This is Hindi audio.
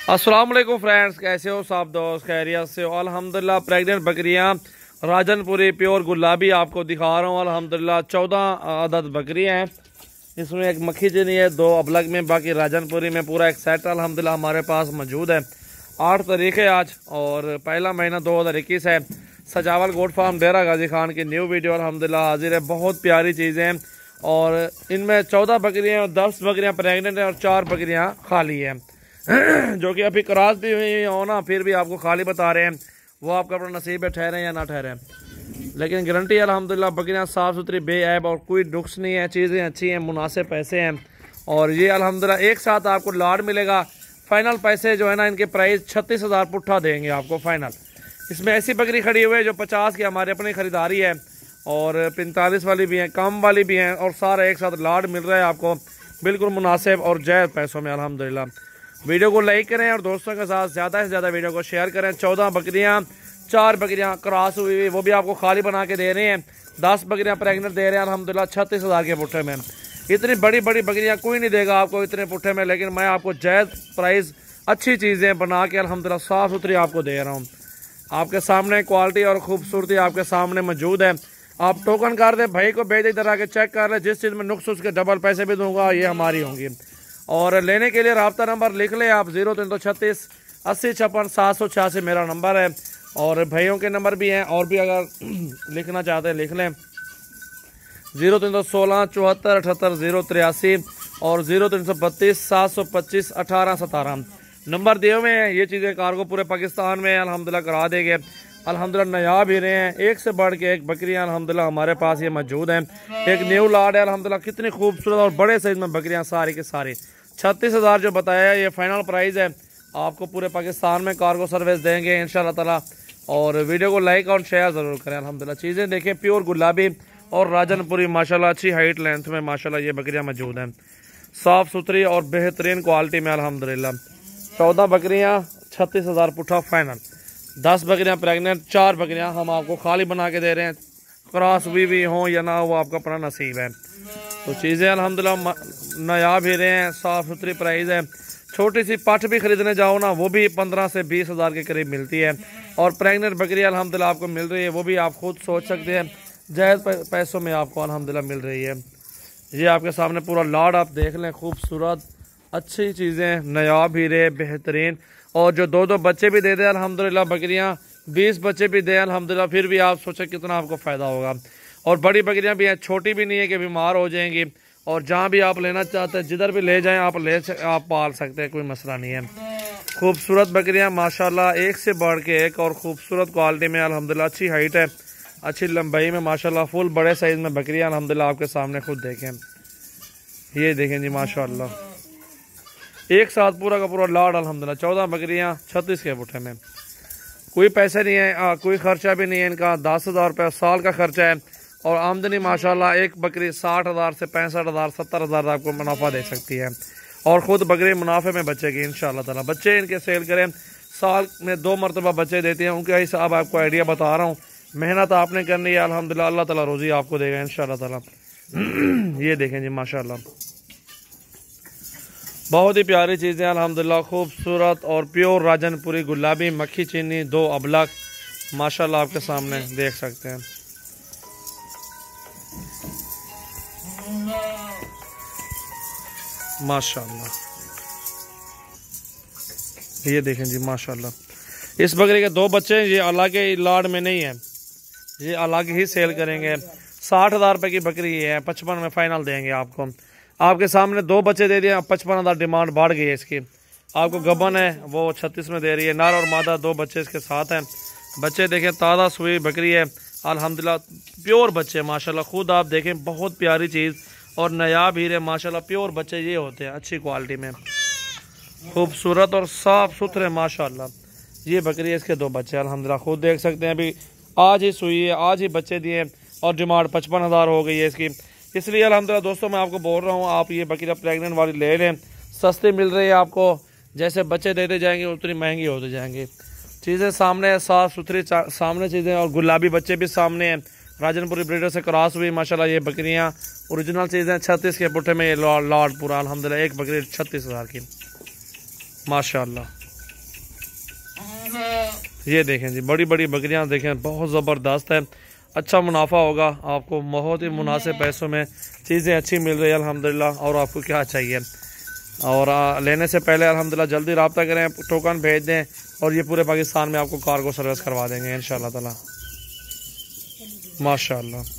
अस्सलाम वालेकुम फ्रेंड्स, कैसे हो सब दोस्त? खैरियत से हो? अल्हम्दुलिल्लाह। प्रेग्नेंट बकरियां राजनपुरी प्योर गुलाबी आपको दिखा रहा हूँ। अल्हम्दुलिल्लाह 14 अदद बकरियां हैं। इसमें एक मक्खी चीनी है, 2 अबलग में, बाकी राजनपुरी में पूरा एक सेट अल्हम्दुलिल्लाह हमारे पास मौजूद है। 8 तारीख है आज और पहला महीना 2021 है। सजावल गोट फार्म डेरा गाजी खान की न्यू वीडियो अल्हम्दुलिल्लाह हाजिर है। बहुत प्यारी चीज़ें हैं और इनमें 14 बकरियाँ और 10 बकरियाँ प्रेगनेंट हैं और 4 बकरियाँ खाली हैं जो कि अभी क्रॉस भी हुई हो ना, फिर भी आपको खाली बता रहे हैं। वो आपका अपना नसीब है, ठहरे या ना ठहरे, लेकिन गारंटी है अल्हम्दुलिल्लाह बकरियाँ साफ़ सुथरी बेऐब और कोई नुक्स नहीं है। चीज़ें अच्छी हैं, मुनासिब पैसे हैं और ये अल्हम्दुलिल्लाह एक साथ आपको लाड मिलेगा। फाइनल पैसे जो है ना, इनके प्राइस 36,000 पुट्ठा देंगे आपको फाइनल। इसमें ऐसी बकरी खड़ी हुई है जो 50 की हमारे अपनी ख़रीदारी है और 45 वाली भी हैं, कम वाली भी हैं और सारा एक साथ लाड मिल रहा है आपको बिल्कुल मुनासिब और जायज़ पैसों में अल्हम्दुलिल्लाह। वीडियो को लाइक करें और दोस्तों के साथ ज़्यादा से ज़्यादा वीडियो को शेयर करें। 14 बकरियां, 4 बकरियां क्रॉस हुई, वो भी आपको खाली बना के दे रहे हैं। 10 बकरियां प्रेग्नेंट दे रहे हैं अल्हम्दुलिल्लाह 36,000 के पुट्ठे में। इतनी बड़ी बड़ी बकरियां कोई नहीं देगा आपको इतने पुट्ठे में, लेकिन मैं आपको जायज़ प्राइस अच्छी चीज़ें बना के अल्हम्दुलिल्लाह साफ़ सुथरी आपको दे रहा हूँ। आपके सामने क्वालिटी और खूबसूरती आपके सामने मौजूद है। आप टोकन कर दें, भाई को भेज इधर आके चेक कर ले, जिस चीज़ में नुक्स उसके डबल पैसे भी दूंगा, ये हमारी होंगी। और लेने के लिए रब्ता नंबर लिख लें आप 0336 80 56 786 मेरा नंबर है। और भाइयों के नंबर भी हैं और भी अगर लिखना चाहते हैं लिख लें 0316 74 78 083 और 0332 725 18 17 नंबर दिए हुए हैं। ये चीज़ें कार्गो पूरे पाकिस्तान में अल्हम्दुलिल्लाह करा देंगे। अल्हम्दुलिल्लाह नया भी रहे हैं, एक से बढ़ के एक बकरियां अल्हम्दुलिल्लाह हमारे पास ये मौजूद हैं। एक न्यू लाड है अल्हम्दुलिल्लाह, कितनी खूबसूरत और बड़े साइज में बकरियां सारी के सारी। 36,000 जो बताया है ये फाइनल प्राइस है। आपको पूरे पाकिस्तान में कार्गो सर्विस देंगे इंशाल्लाह ताला। और वीडियो को लाइक और शेयर ज़रूर करें। अल्हम्दुलिल्लाह चीज़ें देखें, प्योर गुलाबी और राजनपुरी माशाल्लाह अच्छी हाइट लेंथ में माशाल्लाह ये बकरियाँ मौजूद हैं, साफ़ सुथरी और बेहतरीन क्वालिटी में अल्हम्दुलिल्लाह। 14 बकरियाँ 36,000 पुट्ठा फाइनल। 10 बकरियाँ प्रेगनेंट, 4 बकरियाँ हम आपको खाली बना के दे रहे हैं। क्रॉस भी हों या ना, वो आपका अपना नसीब है। तो चीज़ें अल्हम्दुलिल्लाह नया भी रहे हैं, साफ़ सुथरी प्राइस है। छोटी सी पठ भी ख़रीदने जाओ ना, वो भी 15 से 20,000 के करीब मिलती है। और प्रेगनेंट बकरी अल्हम्दुलिल्लाह आपको मिल रही है, वो भी आप खुद सोच सकते हैं जायज़ पैसों में आपको अल्हम्दुलिल्लाह मिल रही है। ये आपके सामने पूरा लाड आप देख लें, खूबसूरत अच्छी चीज़ें, नया भी रहे, बेहतरीन। और जो 2-2 बच्चे भी दे दें अल्हम्दुलिल्लाह बकरियाँ, 20 बच्चे भी दें अल्हम्दुलिल्लाह, फिर भी आप सोचें कितना आपको फ़ायदा होगा। और बड़ी बकरियाँ भी हैं, छोटी भी नहीं है कि बीमार हो जाएंगी। और जहाँ भी आप लेना चाहते हैं, जिधर भी ले जाएं आप पाल सकते हैं, कोई मसला नहीं है। खूबसूरत बकरियाँ माशाल्लाह एक से बढ़ के एक और खूबसूरत क्वालिटी में अल्हम्दुलिल्लाह। अच्छी हाइट है, अच्छी लंबाई में माशाल्लाह, फुल बड़े साइज़ में बकरियाँ अल्हम्दुलिल्लाह आपके सामने खुद देखें। ये देखें जी माशाल्लाह, एक साथ पूरा का पूरा लाड अल्हम्दुलिल्लाह। 14 बकरियाँ 36 के पुट्ठे में। कोई पैसे नहीं है, कोई खर्चा भी नहीं है इनका। 10,000 रुपये साल का खर्चा है और आमदनी माशाल्लाह एक बकरी 60,000 से 65,000 70,000 आपको मुनाफा दे सकती है। और ख़ुद बकरी मुनाफे में बचेगी इंशाल्लाह ताला। बच्चे इनके सेल करें, साल में 2 मरतबा बच्चे देते हैं, उनके हिसाब आपको आइडिया बता रहा हूँ। मेहनत आपने करनी है अल्हम्दुलिल्लाह, अल्लाह ताला रोज़ी आपको देगा इंशाल्लाह ताला। ये देखें जी माशाल्लाह, बहुत ही प्यारी चीज़ें अल्हम्दुलिल्लाह, खूबसूरत और प्योर राजनपुरी गुलाबी मक्खी चीनी, 2 अबलग माशाल्लाह आपके सामने देख सकते हैं। माशाल्लाह ये देखें जी माशाल्लाह। इस बकरी के 2 बच्चे, ये अलग ही लाड में नहीं है, ये अलग ही सेल करेंगे। 60,000 रुपये की बकरी है, 55 में फाइनल देंगे आपको। आपके सामने 2 बच्चे दे दिए, 55,000 डिमांड बढ़ गई है इसकी। आपको गबन है वो 36 में दे रही है, नर और मादा 2 बच्चे इसके साथ हैं। बच्चे देखें, ताज़ा सुई बकरी है अल्हम्दुलिल्लाह, प्योर बच्चे माशाल्लाह। खुद आप देखें, बहुत प्यारी चीज़ और नया भी है माशाल्लाह। प्योर बच्चे ये होते हैं, अच्छी क्वालिटी में, खूबसूरत और साफ़ सुथरे माशाल्लाह। ये बकरी है, इसके 2 बच्चे अल्हम्दुलिल्लाह खुद देख सकते हैं। अभी आज ही सुई है, आज ही बच्चे दिए और डिमांड 55,000 हो गई है इसकी। इसलिए अल्हम्दुलिल्लाह दोस्तों मैं आपको बोल रहा हूँ, आप ये बकरियाँ प्रेग्नेंट वाली ले लें, सस्ती मिल रही है आपको। जैसे बच्चे देते जाएंगे उतनी महंगी होती जाएंगी। चीज़ें सामने है, साफ़ सुथरी सामने चीज़ें, और गुलाबी बच्चे भी सामने हैं। राजनपुरी ब्रीडर से क्रॉस हुई माशाल्लाह ये बकरियाँ, ओरिजिनल चीज़ें। 36 के पुट्ठे में ये लॉट पूरा अल्हम्दुलिल्लाह, एक बकरी 36,000 की माशाल्लाह। ये देखें जी, बड़ी बड़ी बकरियां देखें, बहुत ज़बरदस्त है। अच्छा मुनाफा होगा आपको, बहुत ही मुनासिब पैसों में चीज़ें अच्छी मिल रही है अल्हम्दुलिल्लाह। और आपको क्या चाहिए, और लेने से पहले अल्हम्दुलिल्लाह जल्दी रब्ता करें, टोकन भेज दें और ये पूरे पाकिस्तान में आपको कार्गो सर्विस करवा देंगे इंशाअल्लाह ताला। माशाअल्लाह।